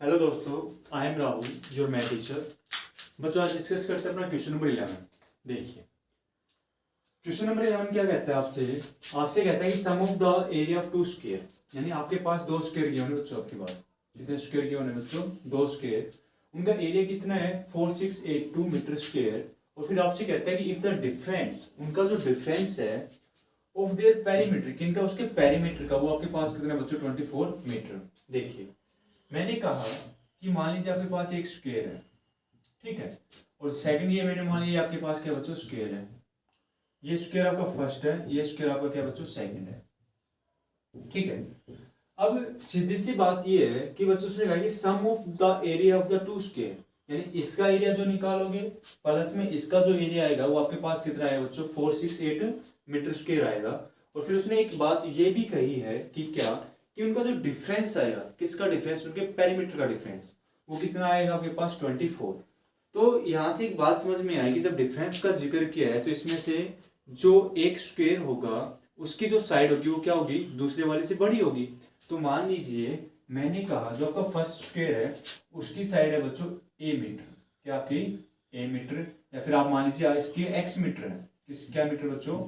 Hello दोस्तों, I am Rahul, your math teacher. बच्चों, आज डिस्कस करते हैं अपना क्वेश्चन नंबर 11। देखिए, क्वेश्चन नंबर 11 क्या कहता है आपसे कहता है कि sum of the area of two square, यानी आपके पास दो स्क्वायर गिवन है बच्चों। आपके पास कितने स्क्वायर गिवन है बच्चों? दो स्क्वायर। उनका एरिया कितना है? 4682 मीटर स्क्वायर। और फिर आपसे कहता है कि इफ द डिफरेंस, उनका जो डिफरेंस है ऑफ देयर पेरीमीटर, किनका? उसके पेरीमीटर का, वो आपके पास कितना है बच्चों? 24 मीटर। देखिए, मैंने कहा कि मान लीजिए आपके पास एक स्क्वायर है, ठीक है, और सेकंड ये मैंने मान लिया आपके पास क्या बच्चों? स्क्वायर है। ये स्क्वायर आपका फर्स्ट है, ये स्क्वायर आपका क्या बच्चों? सेकंड है, ठीक है। अब सीधी सी बात ये है कि बच्चों उसने कहा कि sum of the area of the two square, यानी इसका एरिया जो निकालोगे प्लस में इसका जो एरिया आएगा वो आपके पास कितना आएगा बच्चों? 468 मीटर स्क्वायर आएगा। और फिर उसने एक बात ये भी कही है कि क्या, कि उनका जो डिफरेंस आएगा, किसका डिफरेंस? उनके पेरीमीटर का डिफरेंस, वो कितना आएगा आपके पास? 24। तो यहां से एक बात समझ में आएगी, जब डिफरेंस का जिक्र किया है तो इसमें से जो एक स्क्वायर होगा उसकी जो साइड होगी वो क्या होगी? दूसरे वाले से बड़ी होगी। तो मान लीजिए मैंने कहा जो आपका फर्स्ट स्क्वायर है उसकी साइड है बच्चों ए मीटर, क्या आपकी ए मीटर, या फिर आप मान लीजिए इसकी एक्स मीटर है। क्या मीटर बच्चों?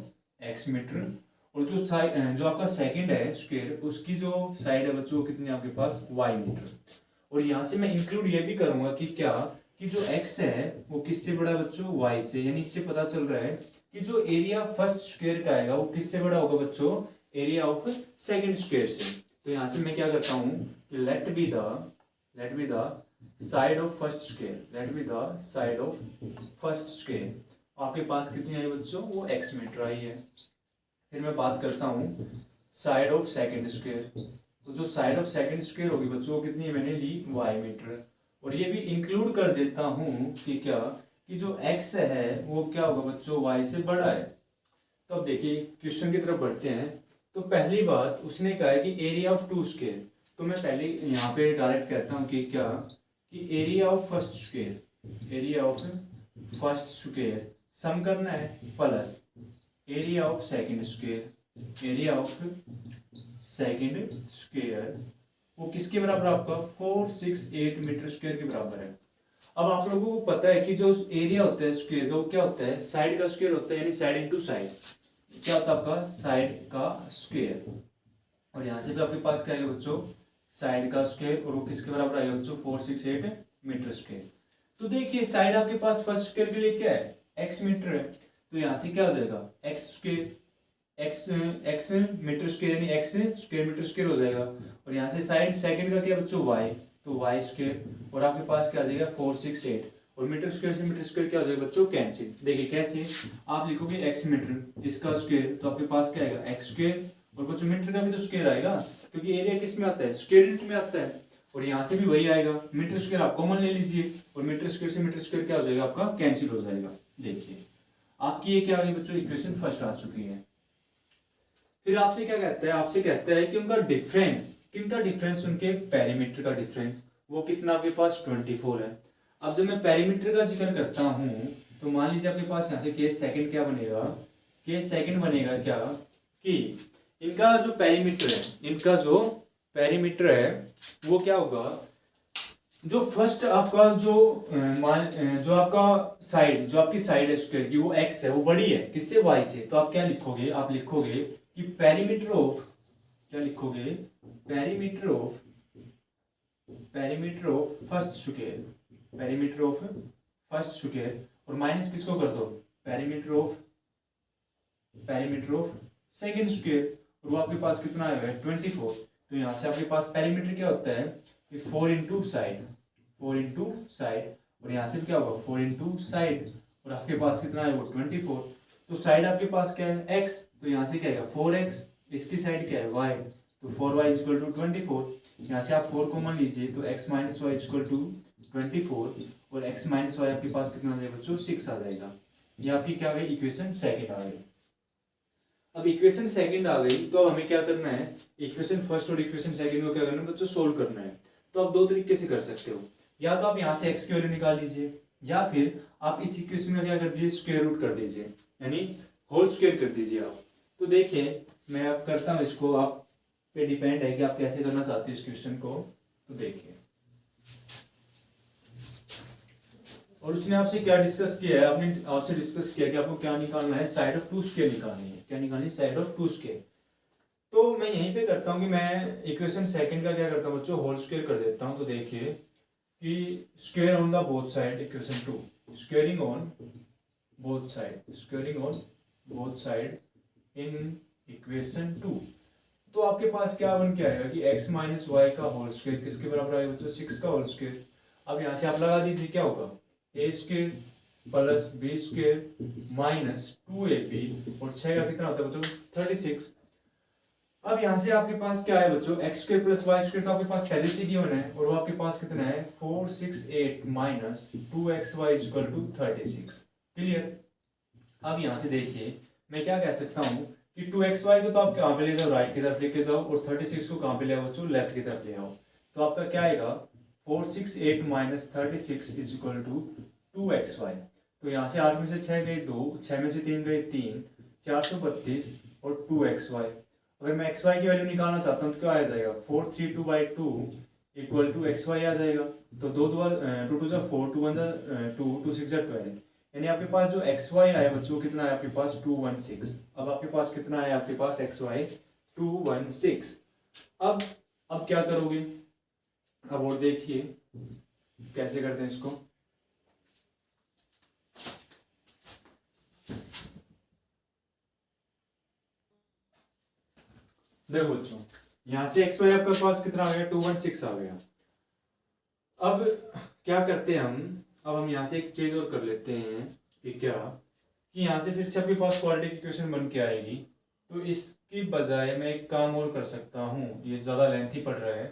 X metre. और जो साइड, जो आपका सेकंड है स्क्वायर, उसकी जो साइड है बच्चों कितनी आपके पास? Y metre. और यहाँ से मैं इंक्लूड ये भी करूंगा कि क्या, कि जो x है वो किससे बड़ा है बच्चों? y से। यानी इससे पता चल रहा है कि जो एरिया फर्स्ट स्क्वायर का आएगा वो किससे बड़ा होगा बच्चों? एरिया ऑफ सेकंड स्क्वायर से। तो यहाँ से मैं क्या करता हूँ कि let be the side of first square, let be the side of first square. आपके पास कितनी आई बच्चों? वो x मीटर आई है। फिर मैं बात करता हूँ साइड ऑफ सेकंड स्क्वायर। तो जो साइड ऑफ सेकंड स्क्वायर होगी बच्चों कितनी मैंने ली? y metre. और ये भी इंक्लूड कर देता हूँ कि क्या, कि जो x है वो क्या होगा बच्चों? y से बड़ा है। तो अब देखिए क्वेश्चन की तरफ बढ़ते हैं। तो पहली बात उसने कहा है कि एरिया ऑफ टू स्क्वायर। तो मैं पहले यहाँ पे डायरेक्ट कहता हूँ कि क्या, कि area of first square, area of first square sum करना है plus area of second square, area of second square, वो किसके बराबर? आपका 468 मीटर स्क्वायर के बराबर है। अब आप लोगों को पता है कि जो एरिया होता है स्क्वायर का वो क्या होता है? साइड का स्क्वायर होता है, यानी साइड इनटू साइड। क्या होता है आपका? साइड का स्क्वायर। और यहां से भी आपके पास क्या आएगा बच्चों? साइड का स्क्वायर। और वो किसके बराबर आएगा बच्चों? 468 मीटर स्क्वायर। तो देखिए साइड आपके पास फर्स्ट स्क्वायर के लिए क्या है? एक्स मीटर है। तो यहां से क्या हो जाएगा? X square, x metre square, यानी एक्स स्क्वायर मीटर स्क्वायर हो जाएगा। और यहाँ से साइड सेकंड का क्या बच्चों? वाई, तो वाई स्क्वायर। और आपके पास क्या आ जाएगा? 468। और मीटर स्क्वायर से मीटर स्क्वायर क्या हो जाएगा बच्चों? कैंसिल। देखिए कैसे, आप लिखोगे एक्स मीटर, इसका स्क्वायर, तो आपके पास क्या आएगा? X square. और बच्चों मीटर का भी तो स्क्वायर आएगा, क्योंकि एरिया किस में आता है? स्क्वायर रूट में आता है। और यहाँ से भी वही आएगा, मीटर स्क्वायर आप कॉमन ले लीजिए, और मीटर स्क्वायर से मीटर स्क्वायर क्या हो जाएगा? आपका कैंसिल हो जाएगा। देखिए आपकी ये क्या आ गई बच्चों? इक्वेशन फर्स्ट आ चुकी है। फिर आपसे क्या कहता है? आपसे कहता है कि उनका डिफरेंस, किनका डिफरेंस? उनके पेरीमीटर का डिफरेंस, वो कितना आपके पास? 24 है। अब जब मैं पेरीमीटर का जिक्र करता हूं तो मान लीजिए आपके पास यहाँ से केस सेकंड क्या बनेगा? केस सेकंड बनेगा क्या, कि इनका जो पेरीमीटर है, इनका जो पेरीमीटर है वो क्या होगा? जो फर्स्ट आपका जो आपका साइड, जो आपकी साइड है स्क्वायर की, वो एक्स है, वो बड़ी है किससे? वाई से। तो आप क्या लिखोगे? आप लिखोगे कि पेरीमीटर ऑफ, क्या लिखोगे? Perimeter of first square, perimeter of first square. और माइनस किसको कर दो? Perimeter of second square. और वो आपके पास कितना आएगा? 24। तो यहाँ से आपके पास पेरीमीटर क्या होता है? 4 इंटू साइड, 4 इंटू साइड। और यहाँ से क्या होगा? 4 इंटू साइड। और आपके पास कितना है? वो 24। तो साइड आपके पास क्या है? x। तो यहाँ से क्या आएगा? 4x। इसकी साइड क्या है? y। तो 4y इक्वल टू 24। यहाँ से आप 4 कॉमन लीजिए, तो x minus y equal to 24। और x माइनस वाई आपके पास कितना आ जाएगा बच्चों? 6 आ जाएगा। ये आपकी क्या आ गई? इक्वेशन सेकंड आ गई। अब इक्वेशन सेकंड आ गई तो अब हमें क्या करना है? इक्वेशन फर्स्ट और इक्वेशन सेकंड को क्या करना है बच्चों? सोल्व करना है। तो आप दो तरीके से कर सकते हो, या तो आप यहाँ से x की वैल्यू निकाल लीजिए, या फिर आप इस इक्वेशन में क्या कर दीजिए? स्क्वायर रूट कर दीजिए, यानी होल स्क्वायर कर दीजिए आप। तो देखिए मैं अब करता हूँ इसको, आप पे डिपेंड है कि आप कैसे करना चाहते हो इस क्वेश्चन को। तो देखिए और उसने आपसे क्या डिस्कस किया है, आपने आपसे डिस्कस किया कि आपको क्या निकालना है, साइड ऑफ टू स्क्वायर निकालनी है। क्या निकालनी है? Side of two square. तो मैं यहीं पे करता हूँ कि मैं इक्वेशन सेकंड का क्या करता हूँ बच्चों, होल स्क्वायर कर देता हूँ। तो देखिए कि square on the both side, equation two, squaring on both side, squaring on both side in equation two. तो आपके पास क्या बन के आएगा कि x माइनस वाई का होल स्क्वायर किसके बराबर आएगा बच्चों, 6 का होल स्क्वायर। अब यहाँ से आप लगा दीजिए क्या होगा, a square plus b square minus 2ab, और 6 का कितना होता है बच्चों, 36। अब यहाँ से आपके पास क्या है बच्चों, x square plus y square तो आपके पास पहले से गिवन है, और वो आपके पास कितना है 468 minus 2xy equal to 36। Clear. अब यहाँ से देखिए मैं क्या कह सकता हूँ कि 2xy को तो आप कहाँ पे ले जाओ, राइट की तरफ लेके जाओ, और 36 को कहाँ पे ले आओ बच्चों, लेफ्ट की तरफ ले आओ। तो आपका क्या आएगा 468 minus 36 is equal to 2xy। तो यहाँ से 8 में से 6 गए 2, 6 में से 3 गए 3, 432 और 2xy। अगर मैं xy की वैल्यू निकालना चाहता हूँ तो क्या आ जाएगा 432/2 इक्वल टू xy आ जाएगा। तो 2 2 जा 4, 2 1 जा 2, 2 6 जा 12, यानी आपके पास जो xy है बच्चों कितना है आपके पास 216। अब आपके पास कितना है आपके पास xy 216। अब क्या करोगे, अब और देखिए कैसे करते हैं इसको। देखो बच्चों यहां से xy आपके पास कितना आ गया 216 आ गया। अब क्या करते हैं अब हम यहाँ से एक चीज और कर लेते हैं कि क्या कि यहाँ से फिर से आपके पास क्वाड्रेटिक इक्वेशन बन के आएगी। तो इसकी बजाय मैं एक काम और कर सकता हूँ, ये ज़्यादा लेंथी पड़ रहा है,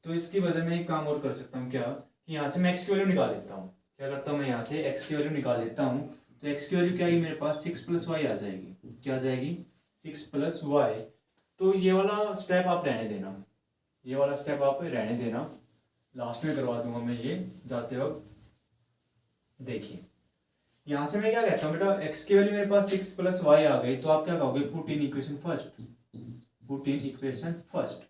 तो इसकी वजह मैं एक काम और कर सकता हूँ क्या कि यहाँ से मैं x की वैल्यू निकाल लेता हूँ। क्या करता हूँ मैं यहाँ से x की वैल्यू निकाल लेता हूँ। तो x की वैल्यू क्या आएगी मेरे पास 6 + y आ जाएगी। क्या आ जाएगी 6 + y। तो ये वाला स्टेप आप रहने देना, ये वाला स्टेप आप रहने देना, लास्ट में करवा दूंगा मैं ये जाते वक्त। देखिए यहाँ से मैं क्या कहता हूँ बेटा, x की वैल्यू मेरे पास 6 + y आ गई, तो आप क्या कहोगे put in equation first, put in equation first.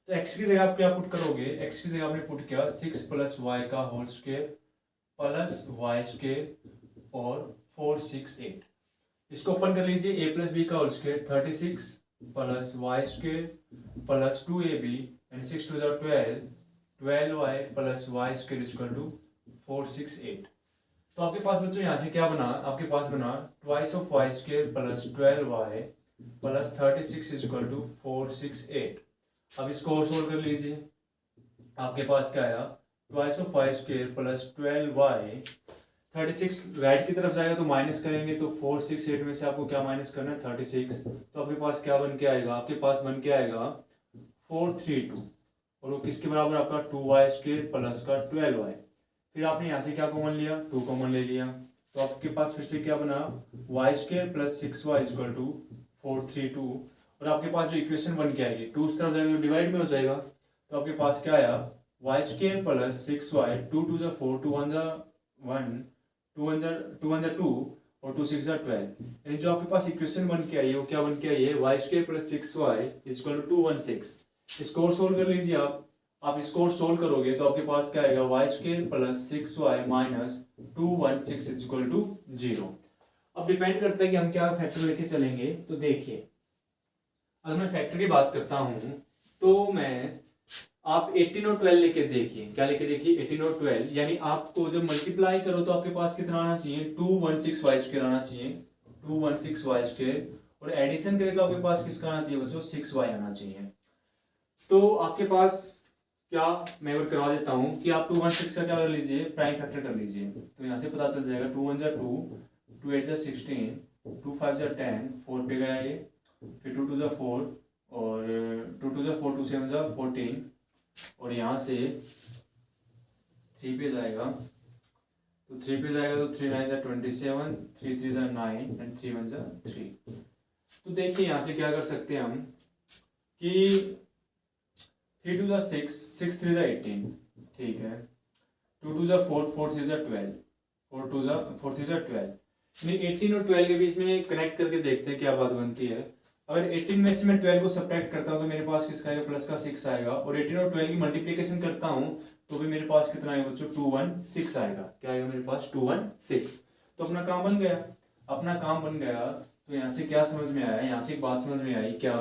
तो x की जगह आप क्या पुट करोगे, x की जगह आपने पुट किया 6 + y का whole square plus y square और 468। इसको ओपन कर लीजिए, a + b का whole square 36 plus y square plus 2ab and 6 2 जा 12, 12y plus y square equal to 468। तो आपके पास बच्चों यहाँ से क्या बना, आपके पास बना twice of y square plus 12y plus 36 is equal to 468। अब इसको और सोल्व कर लीजिए, आपके पास क्या आया twice of y square plus 12y, 36 right की तरफ जाएगा तो माइनस करेंगे, तो 468 में से आपको क्या माइनस करना है 36। तो आपके पास क्या बन के आएगा, आपके पास बन के आएगा 432, और वो किसके बराबर आपका 2y स्क्वायर प्लस का 12y। फिर आपने यहाँ से क्या कॉमन लिया 2 कॉमन ले लिया, तो आपके पास फिर से क्या बना y square plus 6y equal to 432। और आपके पास जो इक्वेशन बन के आएगी 2 उस तरफ जाएगा तो डिवाइड में हो जाएगा, तो आपके पास क्या आया y स्क्वायर प्लस 6y, 2 2 जा 4, 2 1 जा 1, 2 1 जा 2 और 2 6 जा 12, यानी जो आपके पास इक्वेशन बन के आई है वो क्या बन के आई है y square plus 6y equal to 216। इसको और सोल्व कर लीजिए आप इसको सोल्व करोगे तो आपके पास क्या आएगा y square plus 6y minus 216 equal to 0। अब डिपेंड करता है कि हम क्या फैक्टर लेके चलेंगे। तो देखिए अगर मैं फैक्टर की बात करता हूं तो मैं आप 18 और 12 लेके देखिए, क्या लेके देखिए 18 और 12, यानी आपको जब मल्टीप्लाई करो तो आपके पास कितना आना चाहिए 216y स्क्वायर आना चाहिए, 216y स्क्वायर, और एडिशन करें तो आपके पास किसका आना चाहिए बच्चों 6y आना चाहिए। तो आपके पास क्या मैं और करवा देता हूँ कि आप 216 का क्या कर लीजिए प्राइम फैक्टर कर लीजिए, तो यहाँ से पता चल जाएगा 2 1 जा 2, 2 8 जा 16, 2 5 जा 10, 4 पे गया ये, फिर 2 2 जा 4 और 2 2 जा 4, 2 7 जा 14, और यहाँ से 3 पे जाएगा, तो 3 पे जाएगा तो 3 9 जा 27, 3 3 जा 9 एंड 3 1 जा 3। तो देखिए यहाँ से क्या कर सकते हैं हम कि 3 2 जा 6, 6 3 जा 18, ठीक है, 2 2 जा 4, 4 3 जा 12, 4 3 जा 12, यानी 18 और 12 के बीच में कनेक्ट करके देखते हैं क्या बात बनती है। अगर 18 में से मैं 12 को सब्ट्रैक्ट करता हूँ तो मेरे पास किसका आएगा, प्लस का 6 आएगा। और 18 और 12 की मल्टीप्लीकेशन करता हूँ तो भी मेरे पास कितना आएगा बच्चों, 216 आएगा। क्या आएगा मेरे पास, 216। तो अपना काम बन गया, अपना काम बन गया। तो यहाँ से क्या समझ में आया, यहाँ से एक बात समझ में आई क्या,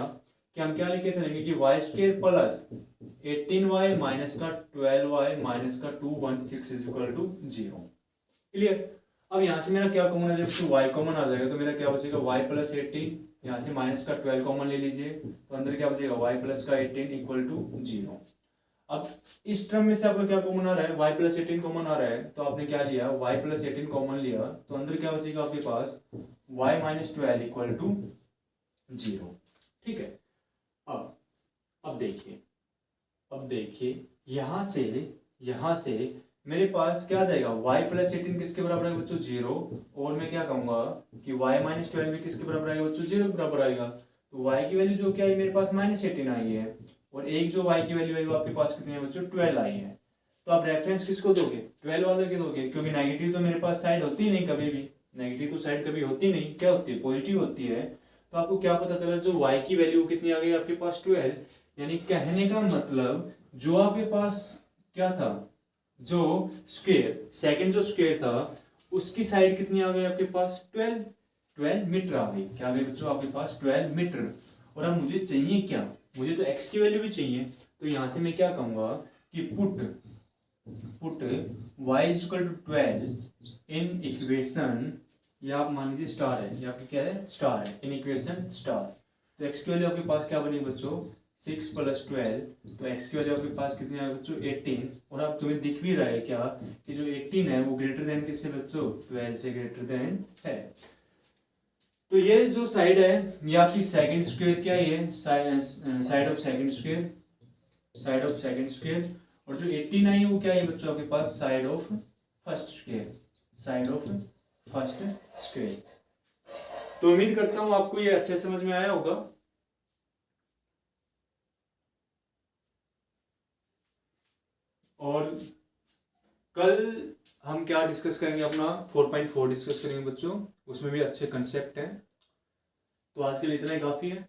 कि हम क्या लेके चलेंगे कि Y square plus 18y minus का 12y माइनस का 216 इज इक्वल टू 0। क्लियर। अब यहाँ से मेरा क्या कॉमन आ जाएगा, जब y कॉमन आ जाएगा तो मेरा क्या बचेगा, y प्लस 18, यहाँ से माइनस का 12 कॉमन ले लीजिए तो अंदर क्या बचेगा, y प्लस का 18 इक्वल टू 0। अब इस टर्म में से आपका क्या कॉमन आ रहा है, y प्लस 18 कॉमन आ रहा है, तो आपने क्या लिया, y प्लस 18 कॉमन लिया तो अंदर क्या बचेगा आपके पास, y माइनस 12 इक्वल टू 0। ठीक है। अब देखिए यहाँ से मेरे पास क्या आ जाएगा, y प्लस 18 किसके बराबर आएगा बच्चों, 0। और मैं क्या कहूंगा कि y माइनस 12 भी किसके बराबर आएगा बच्चों, 0 के बराबर आएगा। तो y की वैल्यू जो क्या है मेरे पास माइनस 18 आई है, और एक जो y की वैल्यू है वो आपके पास कितनी है बच्चों, 12 आई है। तो आप रेफरेंस किसको दोगे, 12 वाले के दोगे, क्योंकि नेगेटिव तो मेरे पास साइड होती ही नहीं कभी भी, नेगेटिव तो साइड कभी होती नहीं, क्या होती है, पॉजिटिव होती है। तो आपको क्या पता चला, जो y की वैल्यू कितनी आ गई आपके पास, 12। यानी कहने का मतलब जो आपके पास क्या था, जो स्क्वायर, सेकंड जो स्क्वायर था उसकी साइड कितनी आ गई आपके पास, 12 मीटर आ गई। क्या आ गई बच्चों आपके पास, 12 मीटर। और अब मुझे चाहिए क्या, मुझे तो x की वैल्यू भी चाहिए। तो यहां से मैं क्या कहूंगा कि put y is equal to 12 in equation, या आप मान लीजिए स्टार है, या आपकी क्या है, स्टार है, इन इक्वेशन स्टार। तो x की वैल्यू आपके पास क्या बनेगी बच्चों, 6 प्लस 12, तो x की वैल्यू आपके पास कितनी है बच्चों, 18। और अब तुम्हें दिख भी रहा है क्या कि जो 18 है वो ग्रेटर देन किससे बच्चों, 12 से ग्रेटर देन है। तो ये जो साइड है ये आपकी सेकंड स्क्वायर, क्या है, side of second square, side of second square. और जो 18 आई है वो क्या है बच्चों आपके पास, side of first square, side of first square. तो उम्मीद करता हूं आपको ये अच्छे समझ में आया होगा। और कल हम क्या डिस्कस करेंगे, अपना 4.4 डिस्कस करेंगे बच्चों, उसमें भी अच्छे कंसेप्ट हैं। तो आज के लिए इतना ही काफी है।